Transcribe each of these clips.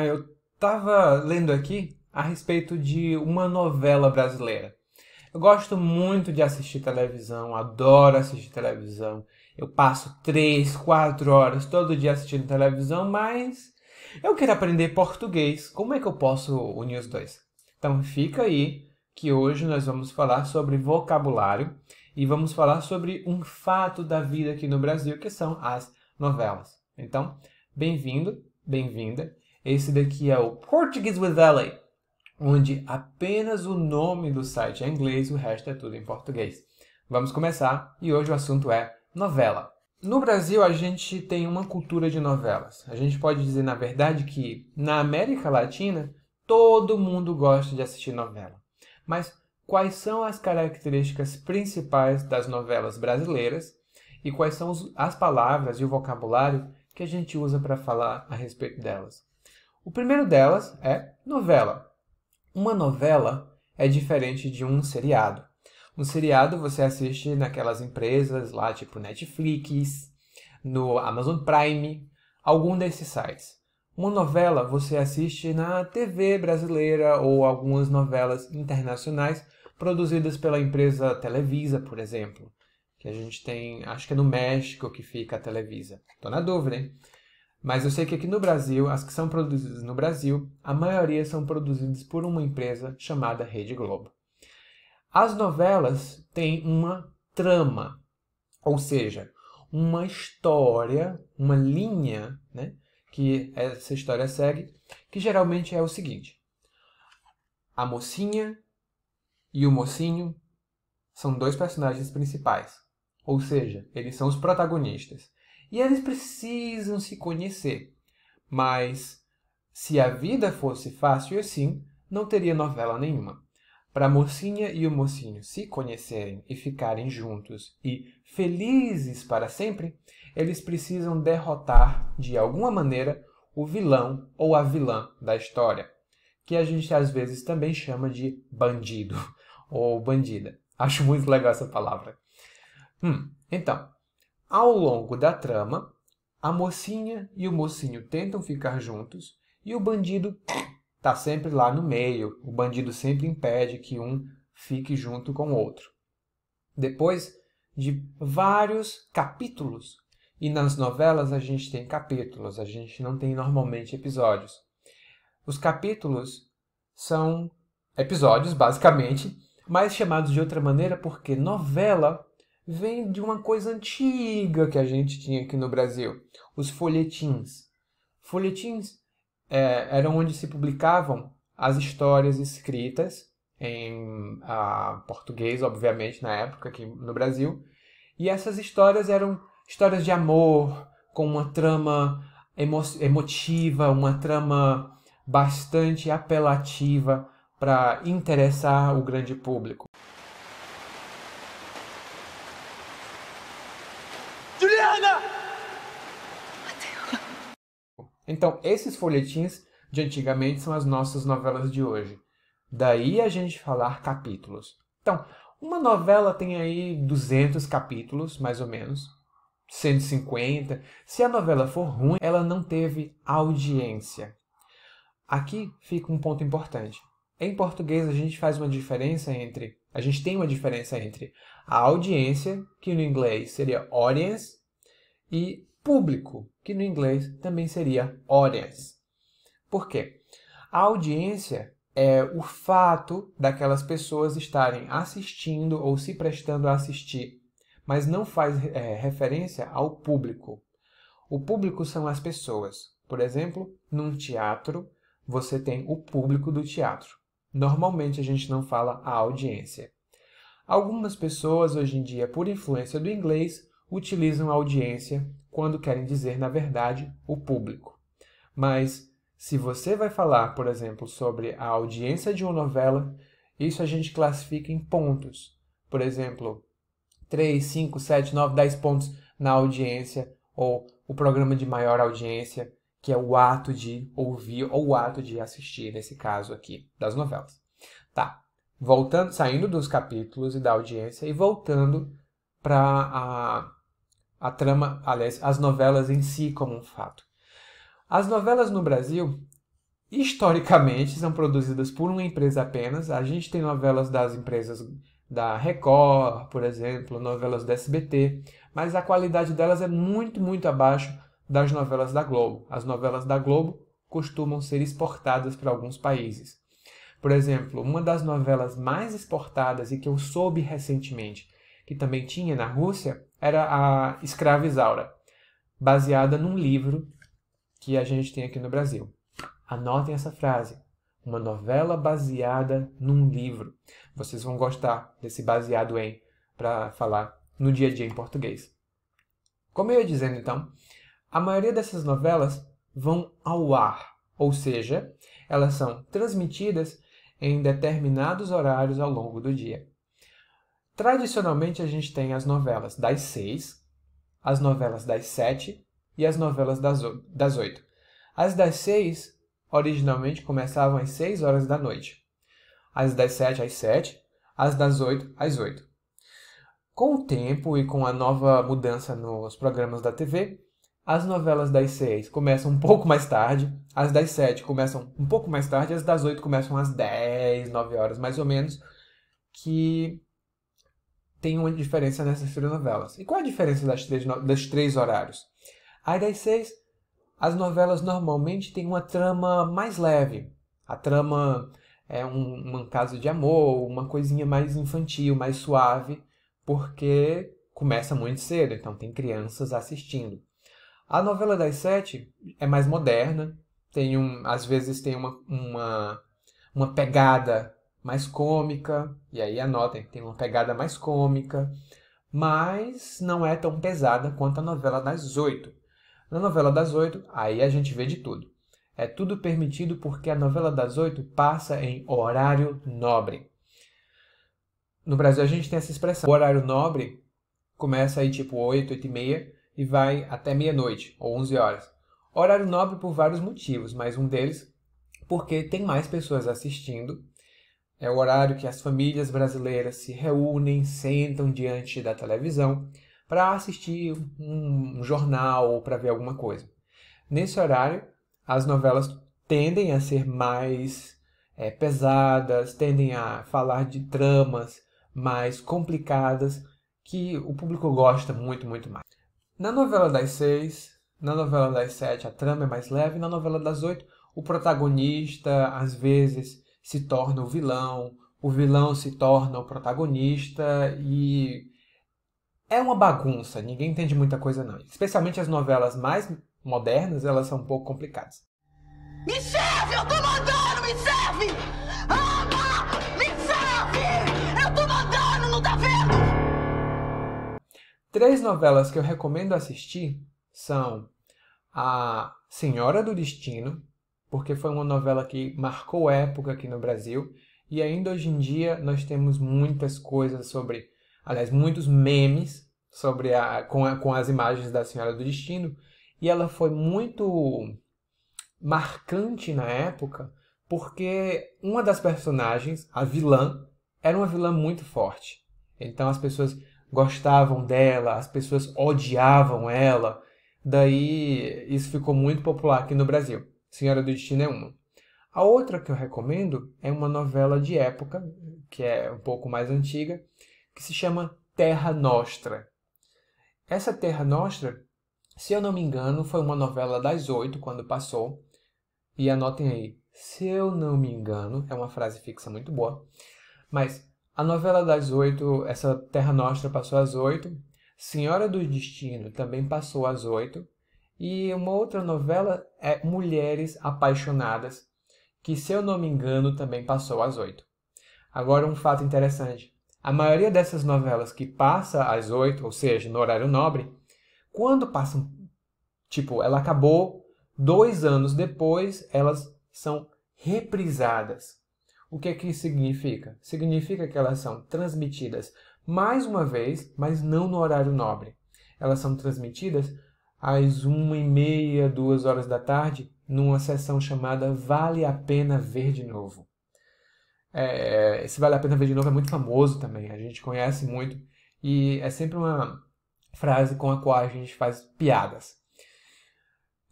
Eu estava lendo aqui a respeito de uma novela brasileira. Eu gosto muito de assistir televisão, adoro assistir televisão. Eu passo 3, 4 horas todo dia assistindo televisão, mas eu quero aprender português. Como é que eu posso unir os dois? Então fica aí que hoje nós vamos falar sobre vocabulário e vamos falar sobre um fato da vida aqui no Brasil, que são as novelas. Então, bem-vindo, bem-vinda. Esse daqui é o Portuguese with Ellie, onde apenas o nome do site é em inglês e o resto é tudo em português. Vamos começar e hoje o assunto é novela. No Brasil, a gente tem uma cultura de novelas. A gente pode dizer, na verdade, que na América Latina, todo mundo gosta de assistir novela. Mas quais são as características principais das novelas brasileiras e quais são as palavras e o vocabulário que a gente usa para falar a respeito delas? O primeiro delas é novela. Uma novela é diferente de um seriado. Um seriado você assiste naquelas empresas lá, tipo Netflix, no Amazon Prime, algum desses sites. Uma novela você assiste na TV brasileira ou algumas novelas internacionais produzidas pela empresa Televisa, por exemplo. Que a gente tem, acho que é no México que fica a Televisa. Estou na dúvida, hein? Mas eu sei que aqui no Brasil, as que são produzidas no Brasil, a maioria são produzidas por uma empresa chamada Rede Globo. As novelas têm uma trama, ou seja, uma história, uma linha, né, que essa história segue, que geralmente é o seguinte: a mocinha e o mocinho são dois personagens principais, ou seja, eles são os protagonistas. E eles precisam se conhecer. Mas se a vida fosse fácil assim, não teria novela nenhuma. Para a mocinha e o mocinho se conhecerem e ficarem juntos e felizes para sempre, eles precisam derrotar, de alguma maneira, o vilão ou a vilã da história, que a gente às vezes também chama de bandido ou bandida. Acho muito legal essa palavra. Então, ao longo da trama, a mocinha e o mocinho tentam ficar juntos e o bandido está sempre lá no meio. O bandido sempre impede que um fique junto com o outro. Depois de vários capítulos, e nas novelas a gente tem capítulos, a gente não tem normalmente episódios. Os capítulos são episódios, basicamente, mas chamados de outra maneira porque novela vem de uma coisa antiga que a gente tinha aqui no Brasil, os folhetins. Folhetins eram onde se publicavam as histórias escritas em português, obviamente, na época aqui no Brasil. E essas histórias eram histórias de amor, com uma trama emotiva, uma trama bastante apelativa para interessar o grande público. Então, esses folhetins de antigamente são as nossas novelas de hoje. Daí a gente falar capítulos. Então, uma novela tem aí 200 capítulos, mais ou menos, 150. Se a novela for ruim, ela não teve audiência. Aqui fica um ponto importante. Em português, a gente tem uma diferença entre a audiência, que no inglês seria audience, e público, que no inglês também seria audience. Por quê? A audiência é o fato daquelas pessoas estarem assistindo ou se prestando a assistir, mas não faz referência ao público. O público são as pessoas. Por exemplo, num teatro, você tem o público do teatro. Normalmente a gente não fala a audiência. Algumas pessoas, hoje em dia, por influência do inglês, utilizam a audiência quando querem dizer, na verdade, o público. Mas, se você vai falar, por exemplo, sobre a audiência de uma novela, isso a gente classifica em pontos. Por exemplo, 3, 5, 7, 9, 10 pontos na audiência, ou o programa de maior audiência, que é o ato de ouvir ou o ato de assistir, nesse caso aqui, das novelas. Tá, saindo dos capítulos e da audiência e voltando para a trama, aliás, as novelas em si como um fato. As novelas no Brasil, historicamente, são produzidas por uma empresa apenas. A gente tem novelas das empresas da Record, por exemplo, novelas da SBT, mas a qualidade delas é muito, muito abaixo das novelas da Globo. As novelas da Globo costumam ser exportadas para alguns países. Por exemplo, uma das novelas mais exportadas e que eu soube recentemente, que também tinha na Rússia, era a Escrava Isaura, baseada num livro que a gente tem aqui no Brasil. Anotem essa frase. Uma novela baseada num livro. Vocês vão gostar desse baseado em para falar no dia a dia em português. Como eu ia dizendo então, a maioria dessas novelas vão ao ar, ou seja, elas são transmitidas em determinados horários ao longo do dia. Tradicionalmente a gente tem as novelas das 6, as novelas das 7 e as novelas das 8. As das 6 originalmente começavam às 6 horas da noite. As das 7 às 7, as das 8 às 8. Com o tempo e com a nova mudança nos programas da TV, as novelas das 6 começam um pouco mais tarde, as das 7 começam um pouco mais tarde, as das 8 começam às 10, 9 horas mais ou menos, que tem uma diferença nessas três novelas. E qual é a diferença dos três horários? As das 6, as novelas normalmente têm uma trama mais leve. A trama é um caso de amor, uma coisinha mais infantil, mais suave, porque começa muito cedo, então tem crianças assistindo. A novela das 7 é mais moderna, às vezes tem uma pegada mais cômica, e aí anotem, tem uma pegada mais cômica, mas não é tão pesada quanto a novela das 8. Na novela das 8, aí a gente vê de tudo. É tudo permitido porque a novela das 8 passa em horário nobre. No Brasil a gente tem essa expressão. O horário nobre começa aí tipo 8, 8 e meia e vai até meia-noite, ou 11 horas. Horário nobre por vários motivos, mas um deles porque tem mais pessoas assistindo. É o horário que as famílias brasileiras se reúnem, sentam diante da televisão para assistir um jornal ou para ver alguma coisa. Nesse horário, as novelas tendem a ser mais pesadas, tendem a falar de tramas mais complicadas que o público gosta muito, muito mais. Na novela das 6, na novela das 7, a trama é mais leve. Na novela das 8, o protagonista às vezes se torna o vilão se torna o protagonista e é uma bagunça, ninguém entende muita coisa não. Especialmente as novelas mais modernas, elas são um pouco complicadas. Me serve, eu tô mandando, me serve! Ama! Me serve! Eu tô mandando, não tá vendo? 3 novelas que eu recomendo assistir são A Senhora do Destino, porque foi uma novela que marcou época aqui no Brasil, e ainda hoje em dia nós temos muitas coisas muitos memes com as imagens da Senhora do Destino, e ela foi muito marcante na época, porque uma das personagens, a vilã, era uma vilã muito forte. Então as pessoas gostavam dela, as pessoas odiavam ela, daí isso ficou muito popular aqui no Brasil. Senhora do Destino é uma. A outra que eu recomendo é uma novela de época, que é um pouco mais antiga, que se chama Terra Nostra. Essa Terra Nostra, se eu não me engano, foi uma novela das 8 quando passou. E anotem aí, se eu não me engano, é uma frase fixa muito boa. Mas a novela das 8, essa Terra Nostra passou às 8. Senhora do Destino também passou às 8. E uma outra novela é Mulheres Apaixonadas, que, se eu não me engano, também passou às 8. Agora, um fato interessante. A maioria dessas novelas que passa às 8, ou seja, no horário nobre, quando passam, ela acabou, 2 anos depois, elas são reprisadas. O que isso significa? Significa que elas são transmitidas mais uma vez, mas não no horário nobre. Elas são transmitidas às 1h30, 2 horas da tarde, numa sessão chamada Vale a Pena Ver de Novo. Esse Vale a Pena Ver de Novo é muito famoso também, a gente conhece muito, e é sempre uma frase com a qual a gente faz piadas.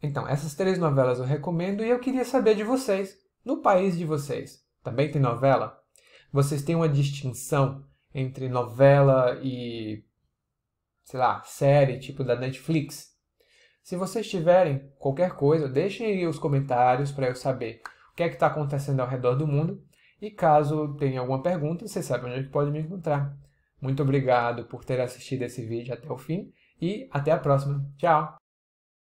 Então, essas 3 novelas eu recomendo e eu queria saber de vocês. No país de vocês, também tem novela? Vocês têm uma distinção entre novela e, sei lá, série tipo da Netflix? Se vocês tiverem qualquer coisa, deixem aí os comentários para eu saber o que é que está acontecendo ao redor do mundo. E caso tenha alguma pergunta, vocês sabem onde é que pode me encontrar. Muito obrigado por ter assistido esse vídeo até o fim e até a próxima. Tchau!